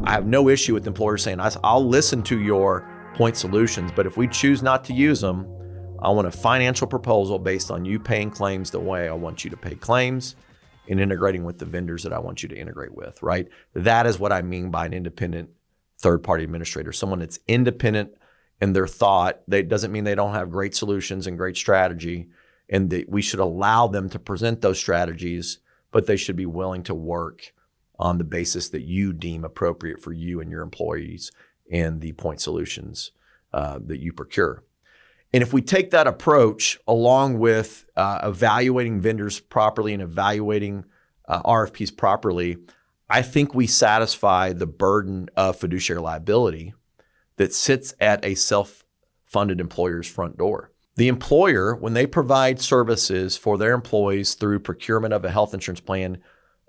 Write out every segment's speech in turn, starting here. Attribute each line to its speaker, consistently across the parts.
Speaker 1: I have no issue with employers saying, I'll listen to your point solutions, but if we choose not to use them, I want a financial proposal based on you paying claims the way I want you to pay claims and integrating with the vendors that I want you to integrate with, right? That is what I mean by an independent third-party administrator, someone that's independent in their thought. That doesn't mean they don't have great solutions and great strategy, and that we should allow them to present those strategies, but they should be willing to work on the basis that you deem appropriate for you and your employees and the point solutions that you procure. And if we take that approach along with evaluating vendors properly and evaluating RFPs properly, I think we satisfy the burden of fiduciary liability that sits at a self-funded employer's front door. The employer, when they provide services for their employees through procurement of a health insurance plan,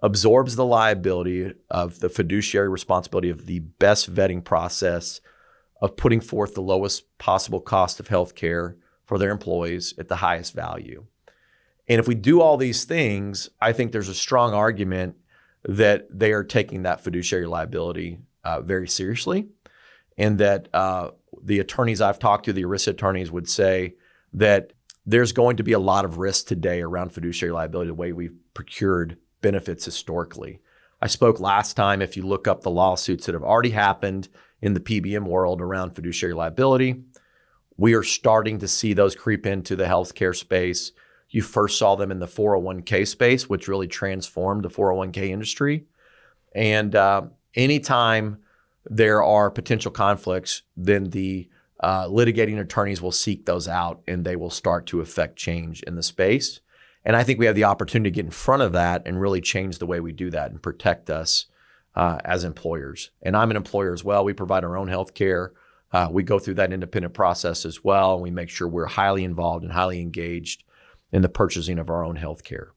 Speaker 1: absorbs the liability of the fiduciary responsibility of the best vetting process of putting forth the lowest possible cost of health care for their employees at the highest value. And if we do all these things, I think there's a strong argument that they are taking that fiduciary liability very seriously, and that the attorneys I've talked to, the ERISA attorneys, would say that there's going to be a lot of risk today around fiduciary liability, the way we've procured benefits historically. I spoke last time, if you look up the lawsuits that have already happened in the PBM world around fiduciary liability, we are starting to see those creep into the healthcare space. You first saw them in the 401k space, which really transformed the 401k industry. And anytime there are potential conflicts, then the litigating attorneys will seek those out, and they will start to affect change in the space. And I think we have the opportunity to get in front of that and really change the way we do that and protect us as employers. And I'm an employer as well. We provide our own health care. We go through that independent process as well, and we make sure we're highly involved and highly engaged in the purchasing of our own health care.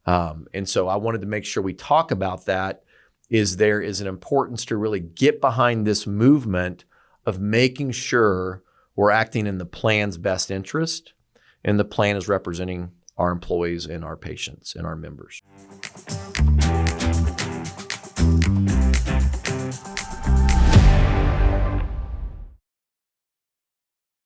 Speaker 1: And so I wanted to make sure we talk about that. There is an importance to really get behind this movement of making sure we're acting in the plan's best interest, and the plan is representing our employees and our patients and our members.